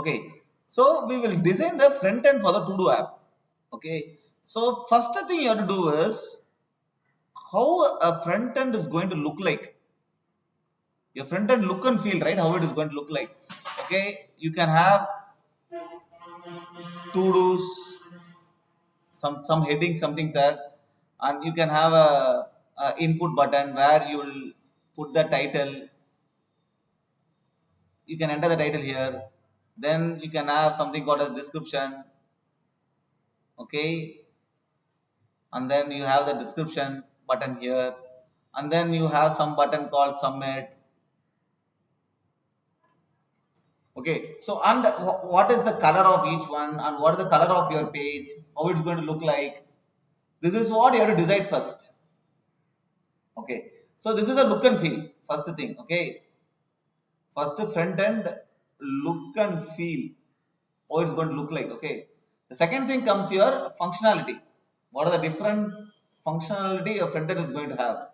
Okay, so we will design the front end for the to do app. Okay, so first thing you have to do is how a front end is going to look like. Your front end look and feel, right? How it is going to look like. Okay, you can have to do's, some heading, something there, and you can have a input button where you will put the title. You can enter the title here. Then you can have something called as description. Okay, and then you have the description button here, and then you have some button called submit. Okay, so and what is the color of each one, and what is the color of your page, how it's going to look like. This is what you have to decide first. Okay, so this is the look and feel, first thing. Okay, first front end look and feel, how it's going to look like. Okay, the second thing comes your functionality. What are the different functionality your front end is going to have,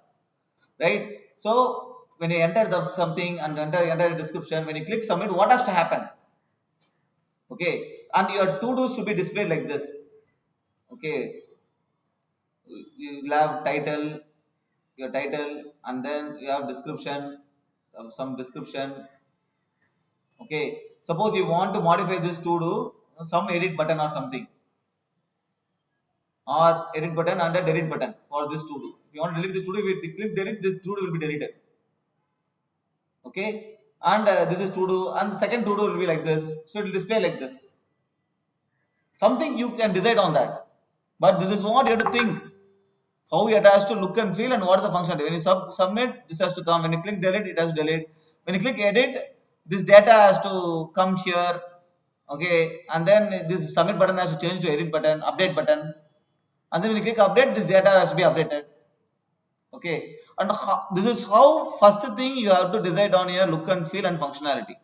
right? So when you enter the something and enter the description, when you click submit, what has to happen? Okay, and your to do should be displayed like this. Okay, you will have title, your title, and then you have description, some description. Okay, suppose you want to modify this to do some edit button or something, or edit button and a delete button for this to do. If you want to delete this to do, if you click delete, this to do will be deleted. Okay, and this is to do, and the second to do will be like this, so it will display like this. Something you can decide on that, but this is what you have to think, how it has to look and feel, and what is the function. When you submit, this has to come. When you click delete, it has to delete. When you click edit, this data has to come here. Okay, and then this submit button has to change to edit button, update button, and then when you click update, this data has to be updated. Okay, and this is how first thing you have to decide on your look and feel and functionality.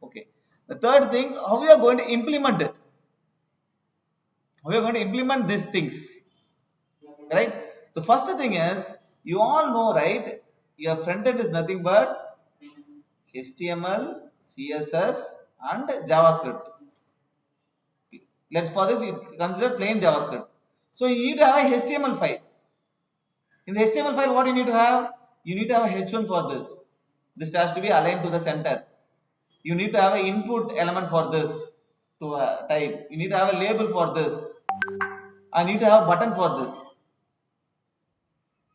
Okay, the third thing, how you are going to implement it, how you are going to implement these things, right? The first thing is, you all know, right, your front end is nothing but HTML, CSS, and JavaScript. Let's for this consider plain JavaScript. So you need to have a HTML file. In the HTML file, what you need to have? You need to have a H1 for this. This has to be aligned to the center. You need to have an input element for this to type. You need to have a label for this. I need to have a button for this.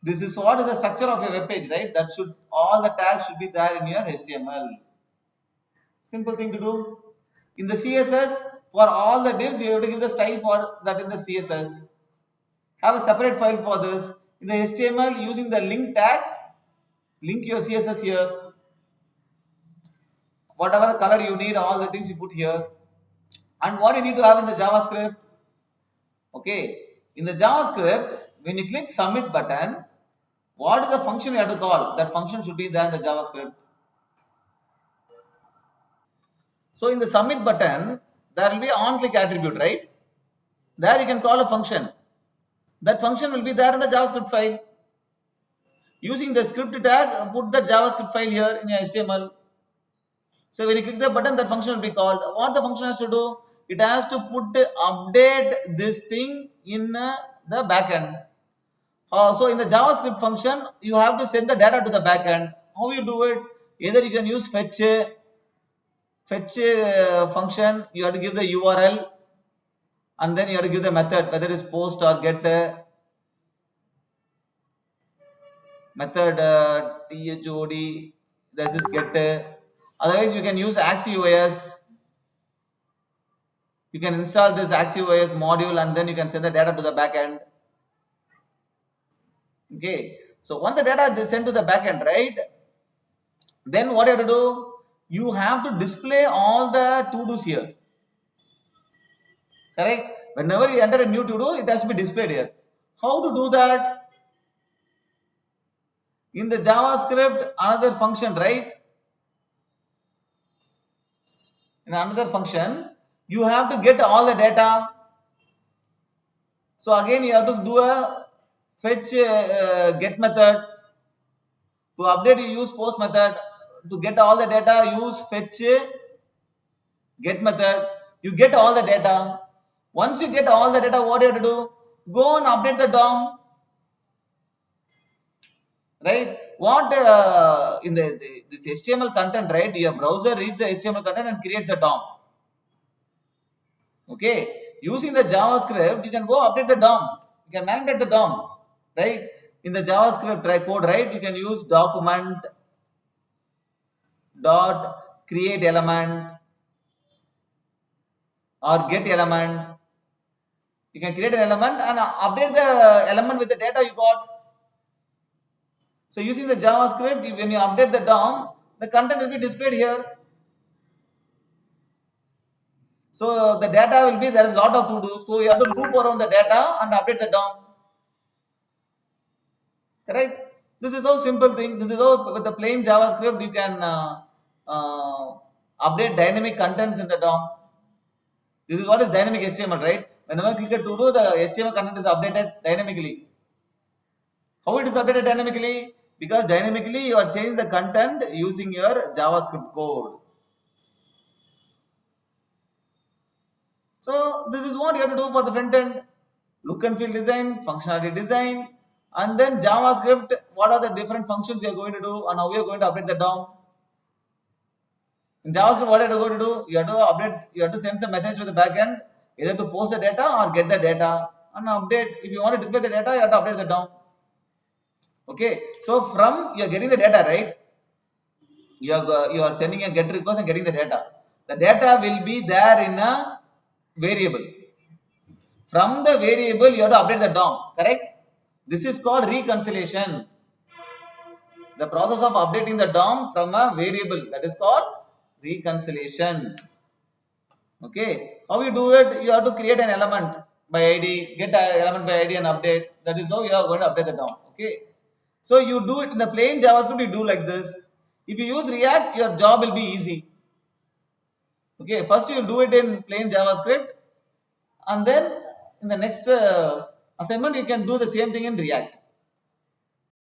This is what is the structure of your web page, right? That should, all the tags should be there in your HTML. Simple thing to do. In the CSS, for all the divs, you have to give the style for that in the CSS. Have a separate file for this. In the HTML, using the link tag, link your CSS here. Whatever the color you need, all the things you put here. And what you need to have in the JavaScript. Okay, in the JavaScript, when you click submit button, what is the function you have to call? That function should be there in the JavaScript. So in the submit button, there will be an on-click attribute, right? There you can call a function. That function will be there in the JavaScript file. Using the script tag, put the JavaScript file here in your HTML. So when you click the button, that function will be called. What the function has to do? It has to update this thing in the backend. So in the JavaScript function, you have to send the data to the backend. How you do it? Either you can use fetch function. You have to give the URL, and then you have to give the method, whether it's post or get method thod. This is get. Otherwise, you can use AxiOS. You can install this AxiOS module, and then you can send the data to the backend. Okay, so once the data is sent to the backend, right, then what you have to do? You have to display all the to-dos here. Correct? Whenever you enter a new to-do, it has to be displayed here. How to do that? In the JavaScript, another function, right? In another function, you have to get all the data. So again, you have to do a fetch get method. To update, you use post method. To get all the data, use fetch Get method, you get all the data. Once you get all the data, what do you have to do? Go and update the DOM, right? What in this HTML content, right? Your browser reads the HTML content and creates a DOM. Okay, using the JavaScript, you can go update the DOM. You can manipulate the DOM, right? In the JavaScript code, right? You can use document dot create element or get element. You can create an element and update the element with the data you got. So using the JavaScript, when you update the DOM, the content will be displayed here. So the data will be, there is a lot of to do. So you have to loop around the data and update the DOM. Correct? This is how simple thing. This is how with the plain JavaScript you can update dynamic contents in the DOM. This is what is dynamic HTML, right? Whenever you click to do, the HTML content is updated dynamically. How it is updated dynamically? Because dynamically you are changing the content using your JavaScript code. So this is what you have to do for the front end. Look and feel design, functionality design, and then JavaScript, what are the different functions you are going to do and how you are going to update the DOM. In JavaScript, what are you going to do? You have to update, you have to send some message to the backend, either to post the data or get the data and update. If you want to display the data, you have to update the DOM. Okay, so from you are getting the data, right? You are sending a get request and getting the data. The data will be there in a variable. From the variable, you have to update the DOM, correct? This is called reconciliation. The process of updating the DOM from a variable, that is called reconciliation. Okay, how you do it? You have to create an element by ID, get an element by ID and update. That is how you are going to update the DOM. Okay, so you do it in the plain JavaScript. You do like this. If you use React, your job will be easy. Okay, first you will do it in plain JavaScript, and then in the next assignment you can do the same thing in React.